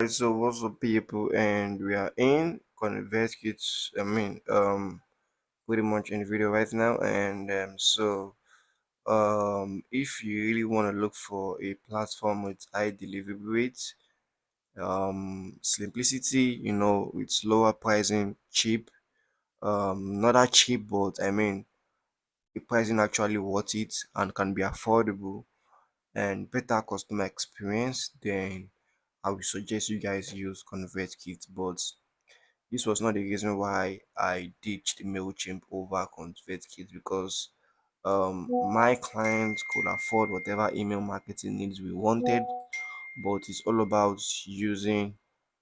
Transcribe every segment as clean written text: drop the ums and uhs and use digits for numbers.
So what's up people, and we are in ConvertKit, pretty much in the video right now. And if you really want to look for a platform with high delivery rates, simplicity, with lower pricing, cheap, not that cheap, but the pricing actually worth it and can be affordable and better customer experience, then I would suggest you guys use ConvertKit. But this was not the reason why I ditched Mailchimp over ConvertKit, because my clients could afford whatever email marketing needs we wanted, but it's all about using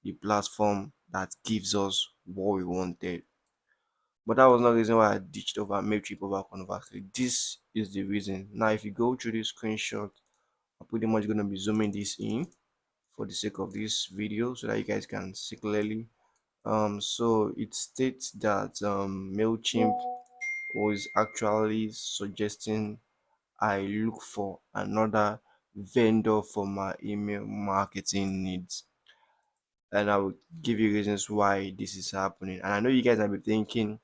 the platform that gives us what we wanted. But that was not the reason why I ditched over Mailchimp over ConvertKit. This is the reason. Now, if you go through this screenshot, I'm pretty much going to be zooming this in for the sake of this video so that you guys can see clearly. So it states that Mailchimp was actually suggesting I look for another vendor for my email marketing needs, and I will give you reasons why this is happening. And I know you guys might be thinking,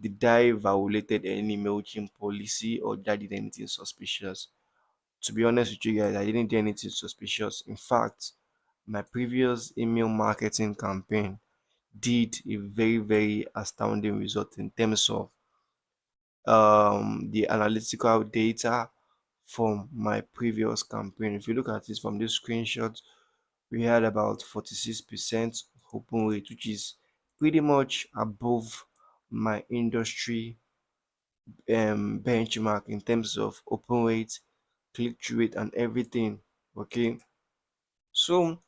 did I violated any Mailchimp policy, or did I did anything suspicious? To be honest with you guys, I didn't do anything suspicious. In fact, my previous email marketing campaign did a very astounding result in terms of the analytical data from my previous campaign. If you look at this from this screenshot, we had about 46% open rate, which is pretty much above my industry benchmark in terms of open rate, click through rate, and everything. Okay, so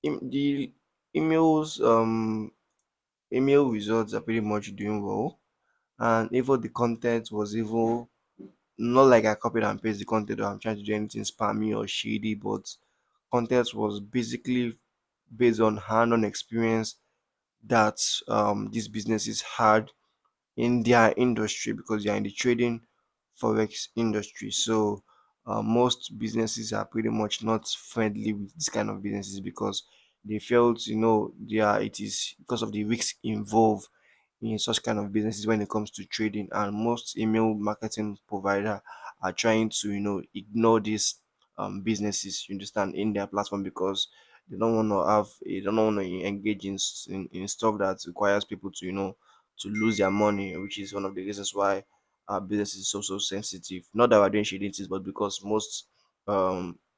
the emails email results are pretty much doing well, and even the content was even not like I copied and pasted the content, or I'm trying to do anything spammy or shady, but content was basically based on hand-on experience that these businesses had in their industry, because they are in the trading forex industry. So most businesses are pretty much not friendly with this kind of businesses, because they felt, it is because of the risks involved in such kind of businesses when it comes to trading. And most email marketing provider are trying to ignore these businesses, you understand, in their platform, because they don't want to engage in stuff that requires people to to lose their money, which is one of the reasons why our business is so sensitive. Not that we're doing shady things, but because most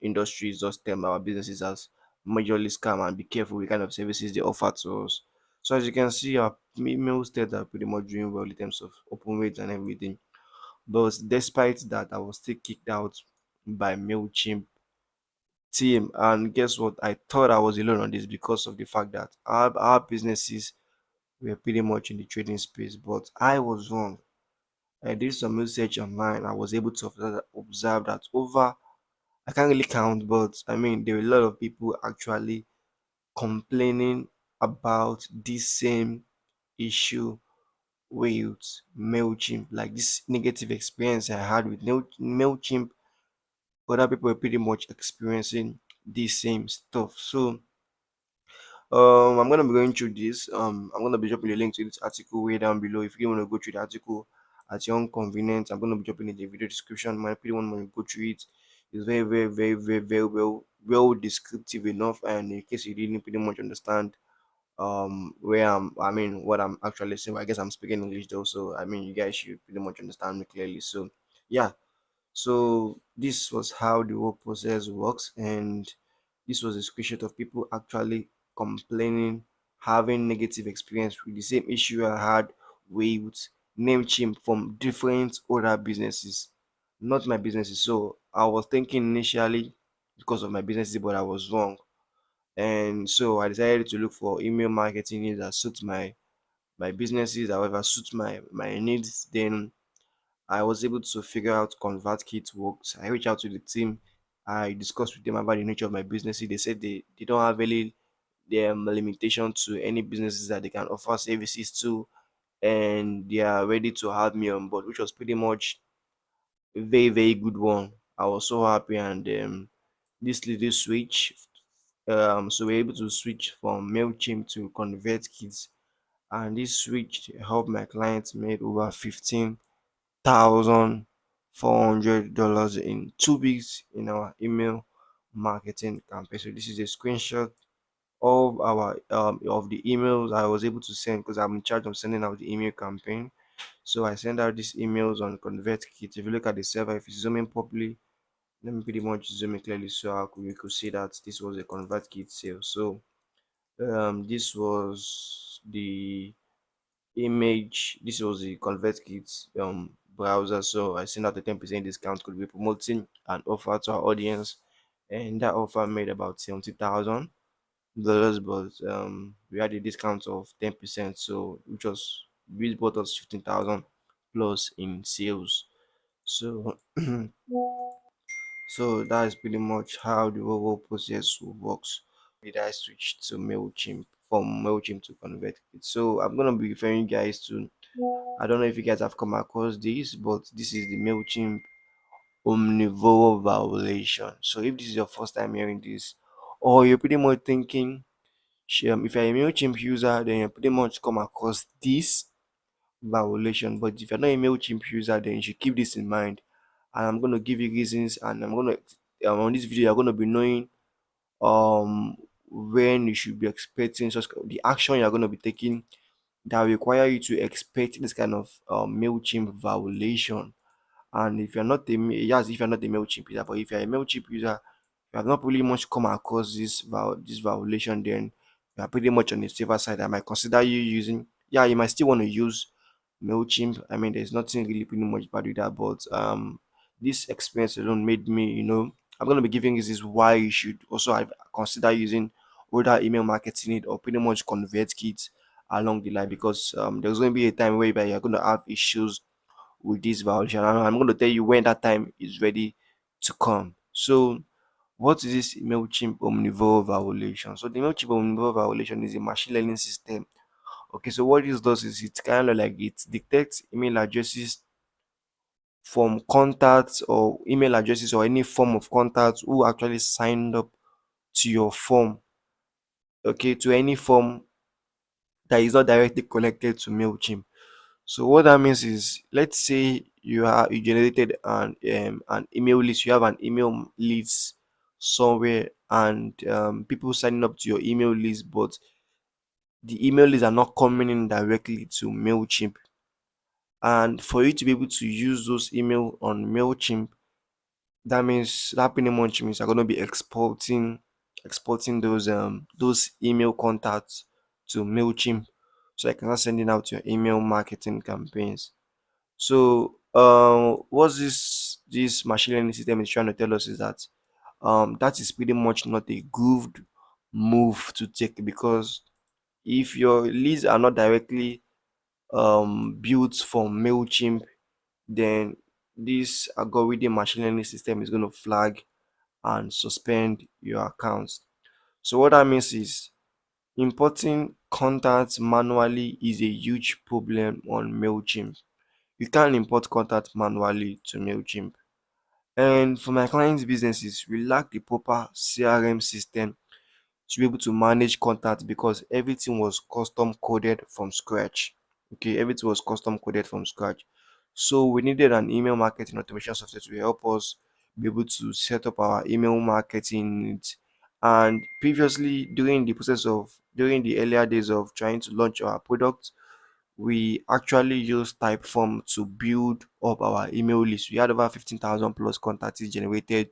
industries just term our businesses as majorly scam, and be careful with kind of services they offer to us. So as you can see, our email stats are pretty much doing well in terms of open rates and everything. But despite that, I was still kicked out by Mailchimp team. And guess what? I thought I was alone on this, because of the fact that our businesses were pretty much in the trading space. But I was wrong. I did some research online. I was able to observe that over, I can't really count, but there were a lot of people actually complaining about this same issue with Mailchimp. Like this negative experience I had with Mailchimp, other people were pretty much experiencing the same stuff. So I'm gonna be going through this. I'm gonna be dropping the link to this article way down below. If you want to go through the article at your own convenience, I'm gonna be dropping it in the video description. My pretty one when you go through it, it's very well descriptive enough. And in case you didn't pretty much understand where what I'm actually saying, I guess I'm speaking English though, so you guys should pretty much understand me clearly. So yeah, so this was how the whole process works, and this was a screenshot of people actually complaining, having negative experience with the same issue I had with Namecheap from different other businesses, not my businesses. So I was thinking initially because of my businesses, but I was wrong. And so I decided to look for email marketing needs that suits my businesses, however suits my needs. Then I was able to figure out ConvertKit works. I reached out to the team. I discussed with them about the nature of my business. They said they don't have any limitation to any businesses that they can offer services to, and they are ready to have me on board, which was pretty much a very good one. I was so happy, and this little switch So we're able to switch from Mailchimp to ConvertKit, and this switch helped my clients made over $15,400 in 2 weeks in our email marketing campaign. So this is a screenshot of our of the emails I was able to send, because I'm in charge of sending out the email campaign. So I send out these emails on ConvertKit. If you look at the server, if you zoom in properly, let me pretty much zoom in clearly so we could see that this was a ConvertKit sale. So this was the image. This was the ConvertKit browser. So I sent out a 10% discount. Could be promoting an offer to our audience, and that offer made about $70,000, but we had a discount of 10%, so which bought us 15,000 plus in sales. So so that is pretty much how the overall process works. Did I switch to Mailchimp from Mailchimp to ConvertKit? So I'm gonna be referring you guys to, I don't know if you guys have come across this, but this is the Mailchimp Omnivore violation. So if this is your first time hearing this, or you're pretty much thinking, if you're a Mailchimp user, then you pretty much come across this violation. But if you're not a Mailchimp user, then you should keep this in mind. And I'm gonna give you reasons, and I'm gonna on this video you're gonna be knowing when you should be expecting such the action you're gonna be taking that require you to expect this kind of Mailchimp violation. And if you're not a yes, if you're not a Mailchimp user, but if you're a Mailchimp user, you have not really much come across this violation, then you are pretty much on the safer side. I might consider you using, yeah, you might still want to use Mailchimp. I mean, there's nothing really pretty much bad with that, but this experience alone made me, I'm gonna be giving you this why you should also have consider using whether email marketing or pretty much ConvertKit along the line, because there's going to be a time where you're going to have issues with this violation, and I'm going to tell you when that time is ready to come. So what is this Mailchimp Omnivore violation? So the Mailchimp Omnivore violation is a machine learning system. Okay, so what this does is it kind of like it detects email addresses from contacts or email addresses or any form of contacts who actually signed up to your form. Okay, to any form that is not directly connected to Mailchimp. So what that means is, let's say you generated an email list, you have an email list somewhere, and people signing up to your email list, but the email lists are not coming in directly to Mailchimp. And for you to be able to use those email on Mailchimp, that means that pretty much means you're gonna be exporting those email contacts to Mailchimp, so I can start sending out your email marketing campaigns. So, what this machine learning system is trying to tell us is that that is pretty much not a good move to take, because if your leads are not directly built from Mailchimp, then this algorithm machine learning system is going to flag and suspend your accounts. So what that means is importing contacts manually is a huge problem on Mailchimp. You can't import contact manually to Mailchimp. And for my clients' businesses, we lack the proper CRM system to be able to manage contact, because everything was custom coded from scratch. Okay, everything was custom coded from scratch. So we needed an email marketing automation software to help us be able to set up our email marketing needs. And previously, during the earlier days of trying to launch our product, we actually used Typeform to build up our email list. We had over 15,000 plus contacts generated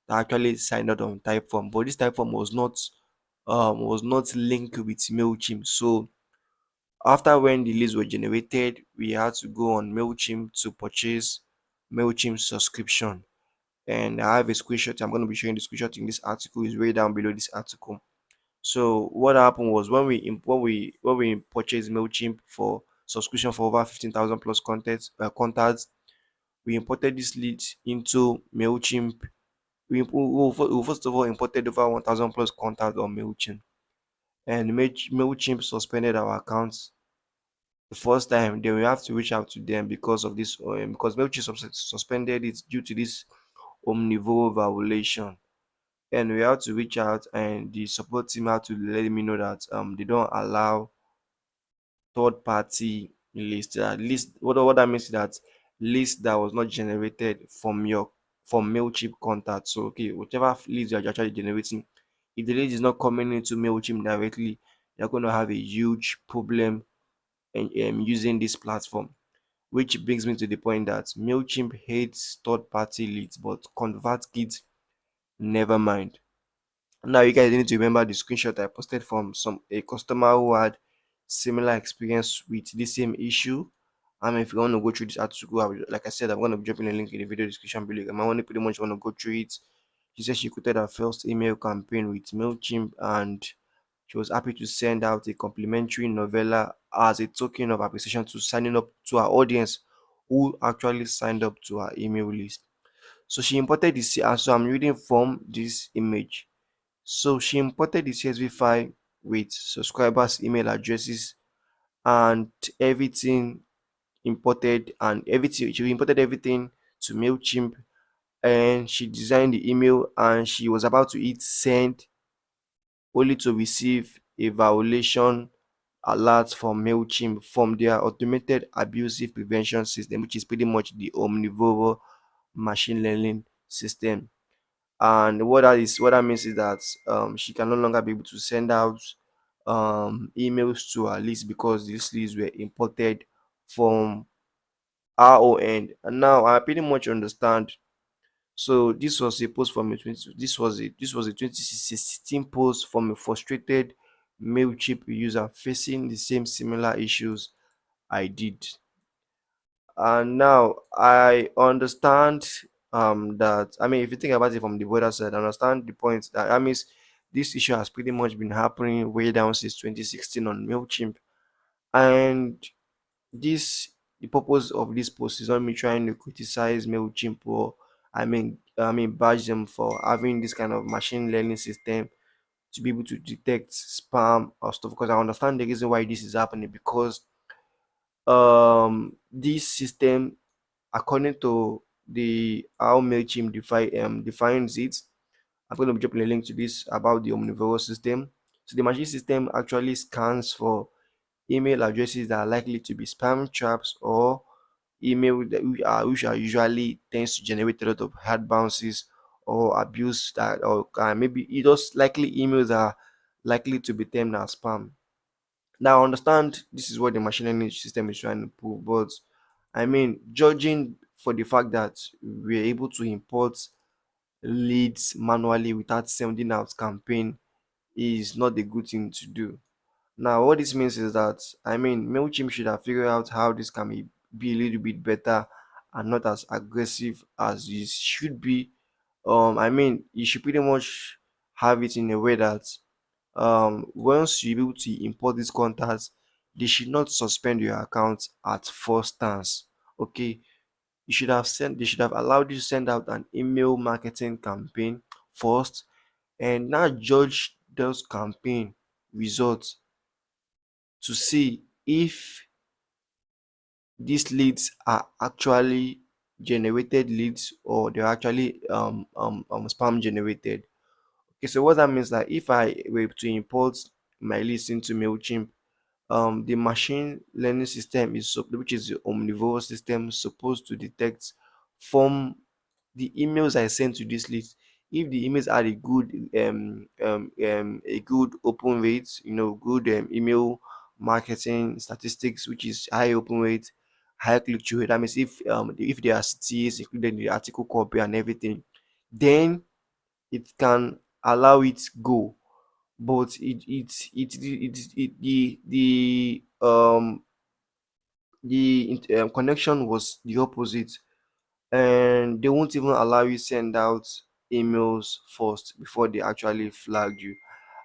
that actually signed up on Typeform, but this Typeform was not linked with Mailchimp. So after when the leads were generated, we had to go on Mailchimp to purchase Mailchimp subscription. And I have a screenshot. I'm going to be showing the screenshot in this article. Is way down below this article. So what happened was, when we purchased Mailchimp for subscription for over 15,000 plus contacts, we imported this lead into Mailchimp. We first of all imported over 1,000 plus contacts on Mailchimp, and Mailchimp suspended our accounts the first time. Then we have to reach out to them because of this, because Mailchimp suspended it due to this omnivore violation. and we had to reach out, and the support team had to let me know that they don't allow third party list. List, what that means is that list that was not generated from Mailchimp contact. So okay, whatever list you're actually generating, if the list is not coming into Mailchimp directly, you're going to have a huge problem in using this platform. Which brings me to the point that Mailchimp hates third party leads, but ConvertKit never mind. Now you guys need to remember the screenshot I posted from a customer who had similar experience with the same issue. If you want to go through this article, like I said, I'm going to be dropping a link in the video description below. I want to pretty much want to go through it. She said she created her first email campaign with Mailchimp, and she was happy to send out a complimentary novella as a token of appreciation to signing up to her audience who actually signed up to her email list. So she imported this, and so I'm reading from this image. So she imported the CSV file with subscribers' email addresses and everything imported, and everything she imported everything to Mailchimp, and she designed the email, and she was about to hit send only to receive a violation alert from Mailchimp from their automated abusive prevention system, which is pretty much the Ominvore machine learning system. And what that means is that she can no longer be able to send out emails to her list because these lists were imported from our own end. And now I pretty much understand. So this was a post from a 20, this was a 2016 post from a frustrated Mailchimp user facing the same similar issues I did. And now I understand that, if you think about it from the weather side, I understand the point that, this issue has pretty much been happening way down since 2016 on Mailchimp. And this the purpose of this post is not me trying to criticize Mailchimp, or badge them for having this kind of machine learning system to be able to detect spam or stuff, because I understand the reason why this is happening, because this system, according to the how Mailchimp defines it, I'm going to be dropping a link to this about the Omnivore system. So the machine system actually scans for email addresses that are likely to be spam traps, or email that which are usually tends to generate a lot of hard bounces or abuse, that, or maybe it just likely emails that are likely to be termed as spam. Now, I understand this is what the machine learning system is trying to prove, but judging for the fact that we're able to import leads manually without sending out campaign is not a good thing to do. Now, what this means is that, Mailchimp should have figured out how this can be a little bit better and not as aggressive as it should be. You should pretty much have it in a way that once you're able to import these contacts, they should not suspend your account at first stance. Okay, they should have allowed you to send out an email marketing campaign first, and now judge those campaign results to see if these leads are actually generated leads, or they're actually spam generated. Okay, so what that means, that if I were to import my list into Mailchimp, the machine learning system which is the Omnivore system, supposed to detect from the emails I sent to this list if the emails are a good open rate, good email marketing statistics, which is high open rate, high click through rate. That means if there are cities included in the article copy and everything, then it can allow it go. But the connection was the opposite, and they won't even allow you send out emails first before they actually flag you.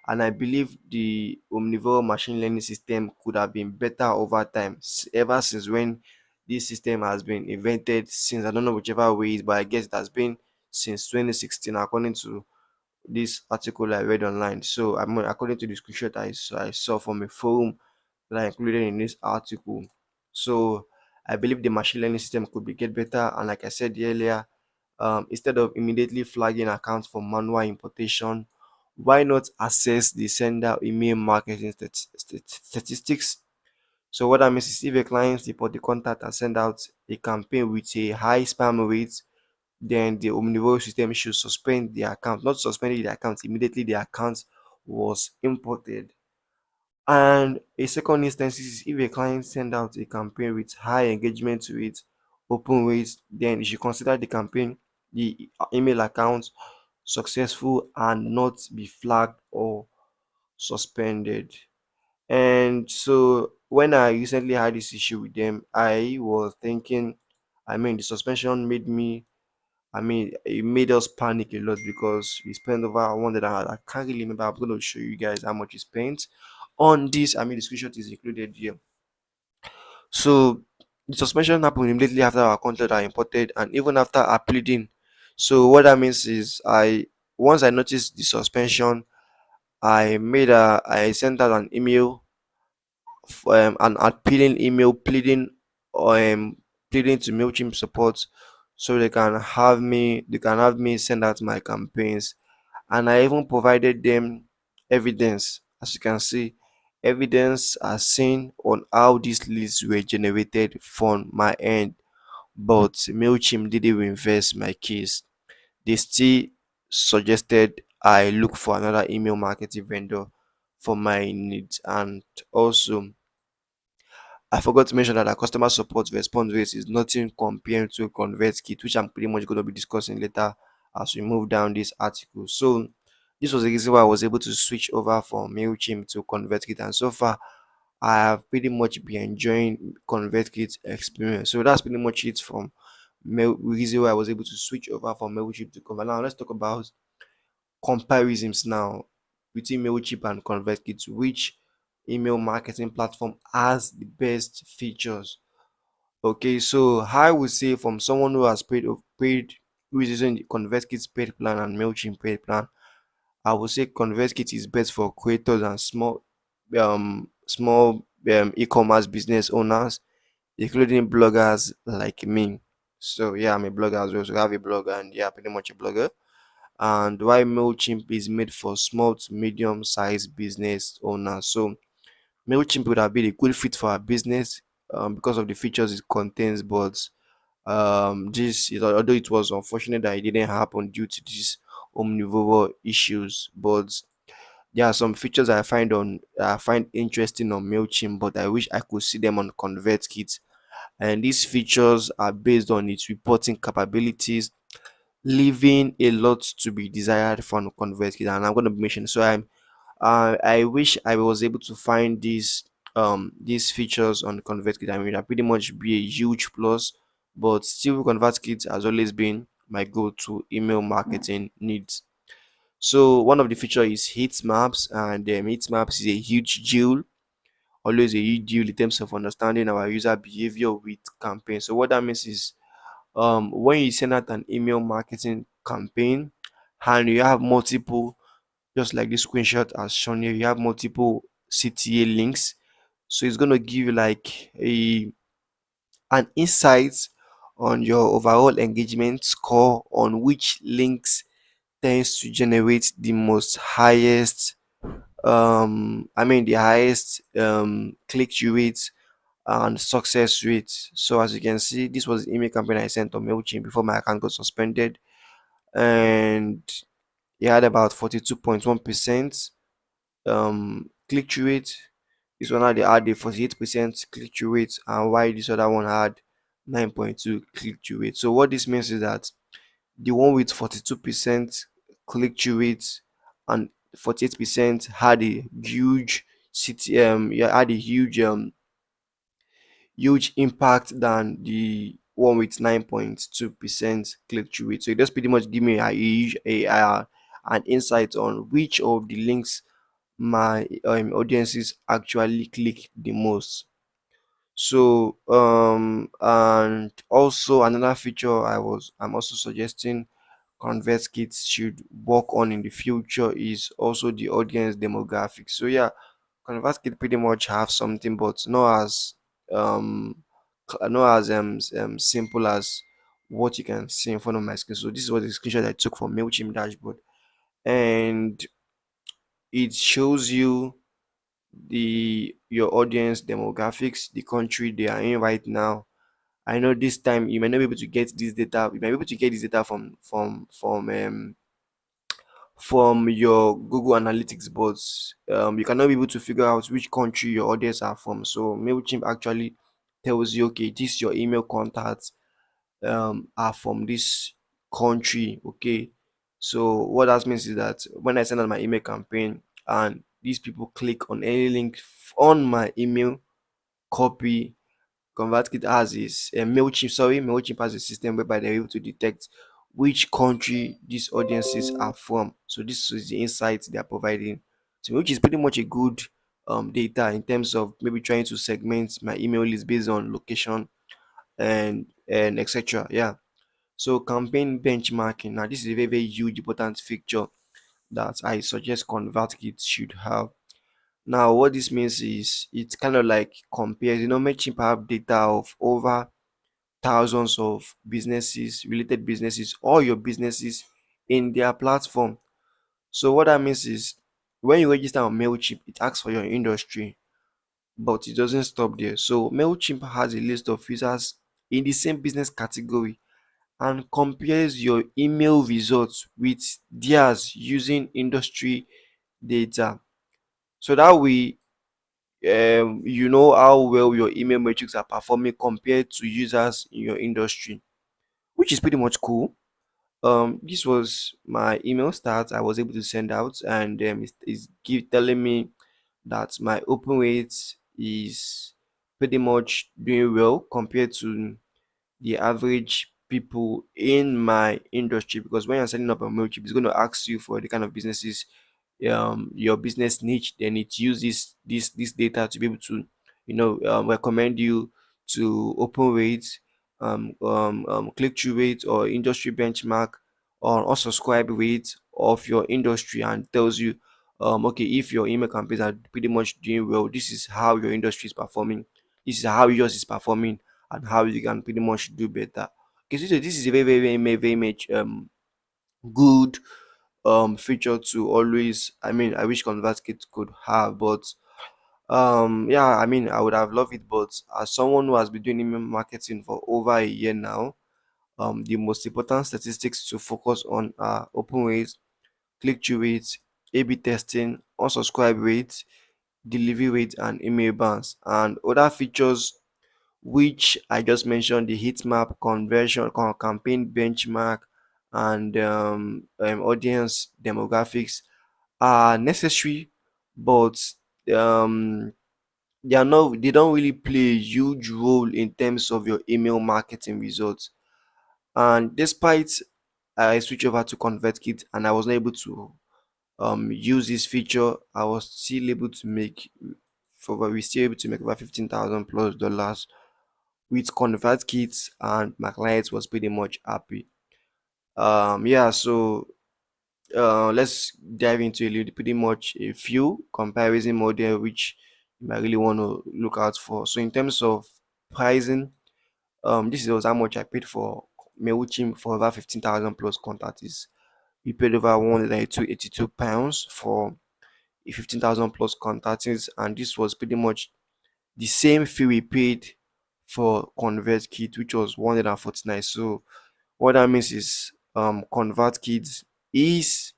And I believe the Omnivore machine learning system could have been better over time, ever since when this system has been invented. Since, I don't know whichever way, but I guess it has been since 2016, according to this article I read online. So, according to the screenshot I saw from a forum that I included in this article. So I believe the machine learning system could be get better. And like I said earlier, instead of immediately flagging accounts for manual importation, why not access the sender email marketing statistics? So what that means is if a client report the contact and send out a campaign with a high spam rate, then the Ominvore system should suspend the account, not suspending the account immediately the account was imported. And a second instance is if a client send out a campaign with high engagement rate, open rates, then you should consider the campaign, the email account successful and not be flagged or suspended. And so when I recently had this issue with them, I was thinking, the suspension made me, it made us panic a lot because we spent over 100. I can't really remember. I'm going to show you guys how much we spent on this. The screenshot is included here. So the suspension happened immediately after our content are imported and even after uploading. So what that means is once I noticed the suspension, I sent out an email, an appealing email pleading to Mailchimp support so they can have me send out my campaigns. And I even provided them evidence. As you can see, evidence as seen on how these leads were generated from my end, but Mailchimp didn't reverse my case. They still suggested I look for another email marketing vendor for my needs. And also, I forgot to mention that our customer support response rate is nothing compared to ConvertKit, which I'm pretty much going to be discussing later as we move down this article. So this was the reason why I was able to switch over from Mailchimp to ConvertKit, and so far I have pretty much been enjoying ConvertKit experience. So that's pretty much it from reason why I was able to switch over from Mailchimp to Convert. Now let's talk about comparisons now between Mailchimp and ConvertKit. Which email marketing platform has the best features? Okay, so I would say from someone who has paid who is using the ConvertKit's paid plan and Mailchimp paid plan, I would say ConvertKit is best for creators and small e-commerce business owners, including bloggers like me. So yeah, I'm a blogger as well. So I have a blog and yeah, pretty much a blogger. And why Mailchimp is made for small to medium sized business owners. So Mailchimp would have been a good fit for our business because of the features it contains, but although it was unfortunate that it didn't happen due to these omnivore issues, but there are some features I find interesting on Mailchimp, but I wish I could see them on ConvertKit. And these features are based on its reporting capabilities, leaving a lot to be desired from ConvertKit. And I'm going to mention. So I wish I was able to find these features on ConvertKit. That pretty much be a huge plus, but still ConvertKit has always been my go-to email marketing needs. So one of the feature is heat maps, and heat maps is a huge deal, always a huge deal in terms of understanding our user behavior with campaigns. So what that means is when you send out an email marketing campaign and you have multiple, just like this screenshot has shown here, you have multiple CTA links. So it's going to give you like an insight on your overall engagement score, on which links tends to generate the most highest the highest click-through rate and success rate. So as you can see, this was the email campaign I sent on Mailchimp before my account got suspended, and it had about 42.1% click-through rate. This one had a 48% click-through rate, and while this other one had 9.2 click-through rate. So what this means is that the one with 42% click-through rate and 48% had a huge had a huge impact than the one with 9.2% click-through rate. So it just pretty much give me an insight on which of the links my audiences actually click the most. So and also another feature I'm also suggesting ConvertKit should work on in the future is also the audience demographics. So yeah, ConvertKit pretty much have something, but not as simple as what you can see in front of my screen. So this is what the screenshot I took from Mailchimp dashboard, and it shows you the your audience demographics, the country they are in right now. I know this time you might not be able to get this data. You might be able to get this data from your Google Analytics, but you cannot be able to figure out which country your audience are from. So Mailchimp actually tells you, okay, this your email contacts are from this country. Okay, so what that means is that when I send out my email campaign and these people click on any link on my email copy, ConvertKit has is Mailchimp has a system whereby they're able to detect which country these audiences are from. So this is the insight they are providing, so which is pretty much a good data in terms of maybe trying to segment my email list based on location and etc. Yeah. So campaign benchmarking. Now this is a very, very huge important feature that I suggest ConvertKit should have. Now, what this means is it kind of like compares, Mailchimp have data of over thousands of businesses, related businesses, all your businesses in their platform. So what that means is when you register on Mailchimp, it asks for your industry, but it doesn't stop there. So Mailchimp has a list of users in the same business category and compares your email results with theirs using industry data. So that way, you know how well your email metrics are performing compared to users in your industry, which is pretty much cool. This was my email start I was able to send out, and it's telling me that my open rate is pretty much doing well compared to the average people in my industry, because when you're setting up a Mailchimp, it's going to ask you for the kind of businesses, your business niche. Then it uses this data to be able to recommend you to open rate, click-through rate, or industry benchmark, or subscribe rate of your industry, and tells you, okay, if your email campaigns are pretty much doing well, this is how your industry is performing, this is how yours is performing, and how you can pretty much do better. Okay, so this is a very, very, very, very much good feature to always, I wish ConvertKit could have, but yeah, I would have loved it, but as someone who has been doing email marketing for over a year now, the most important statistics to focus on are open rates, click-through rates, A/B testing, unsubscribe rates, delivery rate, and email bounce, and other features which I just mentioned: the heat map, conversion, campaign benchmark, and audience demographics are necessary, but um, they don't really play a huge role in terms of your email marketing results. And despite I switched over to ConvertKit and I was not able to use this feature, I was still able to make we still able to make over 15,000 plus dollars with ConvertKit, and my client was pretty much happy. Yeah, so let's dive into a little pretty much a few comparison model which you might really want to look out for. So in terms of pricing, this was how much I paid for Mailchimp for over 15,000 plus contacts. We paid over 182 pounds for a 15,000 plus contacts, and this was pretty much the same fee we paid for ConvertKit, which was 149. So what that means is ConvertKit is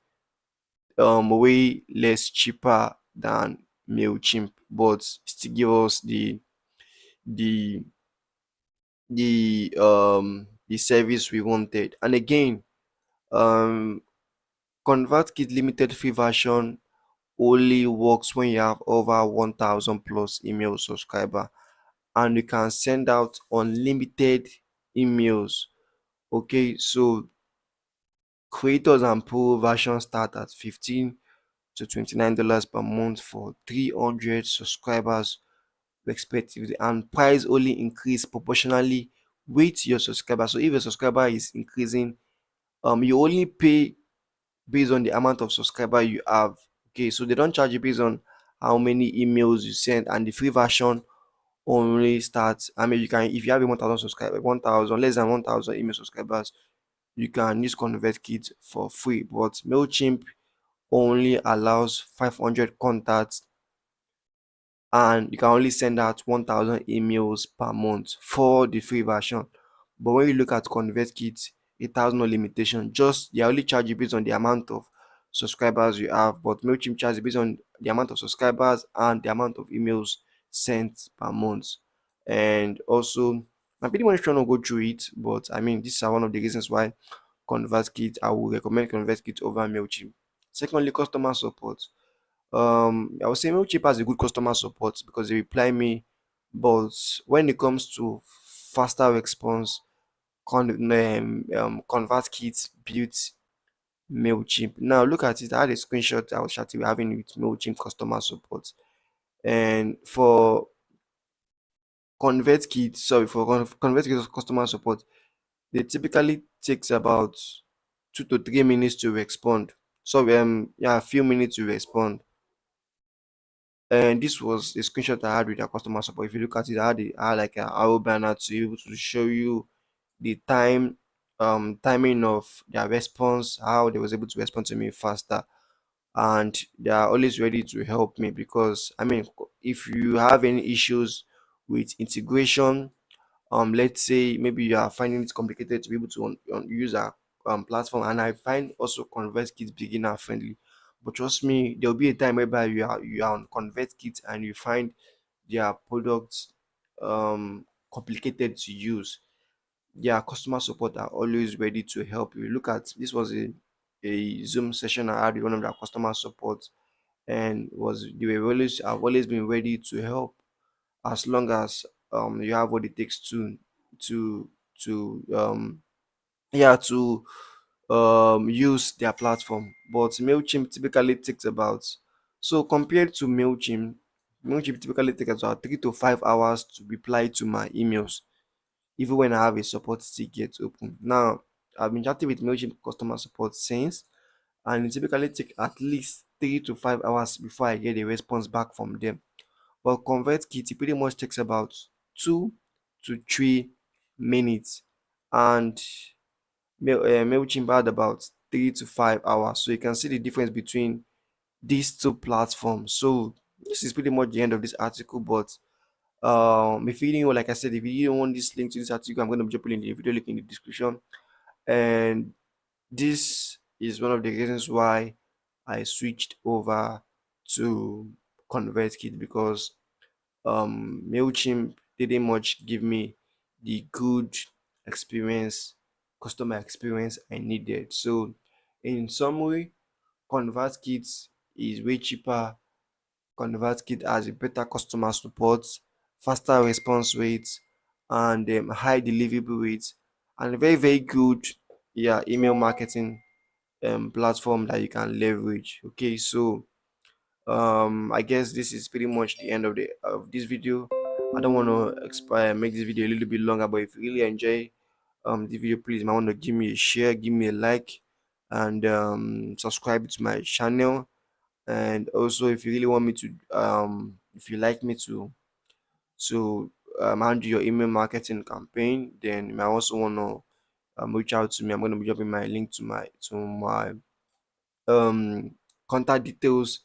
way less cheaper than Mailchimp, but still give us the the service we wanted. And again, um ConvertKit limited free version only works when you have over 1,000 plus email subscriber, and you can send out unlimited emails. Okay, so creators and pro version start at 15 to $29 per month for 300 subscribers respectively, and price only increase proportionally with your subscriber. So if your subscriber is increasing, you only pay based on the amount of subscriber you have. Okay, so they don't charge you based on how many emails you send, and the free version only start. I mean, you can, if you have a 1,000 subscribers, 1,000, less than 1,000 email subscribers, you can use ConvertKit for free. But Mailchimp only allows 500 contacts, and you can only send out 1,000 emails per month for the free version. But when you look at ConvertKit, it has no limitation. Just they only charge you based on the amount of subscribers you have. But Mailchimp charges based on the amount of subscribers and the amount of emails sent per month. And also, I'm pretty much trying to go through it, but I mean, these are one of the reasons why ConvertKit, I will recommend ConvertKit over Mailchimp. Secondly, customer support. I would say Mailchimp has a good customer support because they reply me, but when it comes to faster response, ConvertKit built Mailchimp. Now look at it. I had a screenshot I was chatting having with Mailchimp customer support, and for ConvertKit customer support, they typically takes about 2 to 3 minutes to respond. So yeah, a few minutes to respond. And this was a screenshot I had with our customer support. If you look at it, I had like an arrow banner to be able to show you the timing of their response, how they was able to respond to me faster, and they are always ready to help me. Because I mean, if you have any issues with integration, let's say maybe you are finding it complicated to be able to use our platform, and I find also ConvertKit beginner friendly. But trust me, there will be a time whereby you are on ConvertKit and you find their products complicated to use. Their customer support are always ready to help you. Look at this, was a Zoom session I had with one of their customer support, and was they were always, I've always been ready to help as long as you have what it takes to to yeah to use their platform. But Mailchimp typically takes about, so compared to Mailchimp typically takes about 3 to 5 hours to reply to my emails, even when I have a support ticket open. Now I've been chatting with Mailchimp customer support since, and it typically take at least 3 to 5 hours before I get a response back from them. But ConvertKit, it pretty much takes about 2 to 3 minutes, and Mailchimp had about 3 to 5 hours. So you can see the difference between these two platforms. So this is pretty much the end of this article. But if you didn't, like I said, if you don't want this link to this article, I'm going to drop it in the video link in the description. And this is one of the reasons why I switched over to ConvertKit, because Mailchimp didn't much give me the good experience, customer experience I needed. So in summary, ConvertKit is way cheaper. ConvertKit has a better customer support, faster response rates, and high deliverable rates, and a very good, yeah, email marketing platform that you can leverage. Okay, so I guess this is pretty much the end of this video. I don't want to expire make this video a little bit longer, but if you really enjoy the video, please might want to give me a share, give me a like, and subscribe to my channel. And also, if you really want me to if you like me to handle your email marketing campaign, then you might also want to reach out to me. I'm going to be dropping my link to my um contact details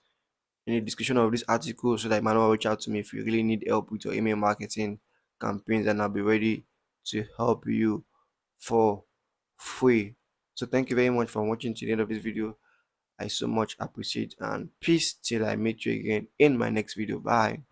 in the description of this article, so that you might not reach out to me if you really need help with your email marketing campaigns, and I'll be ready to help you for free. So thank you very much for watching to the end of this video. I so much appreciate, and peace till I meet you again in my next video. Bye.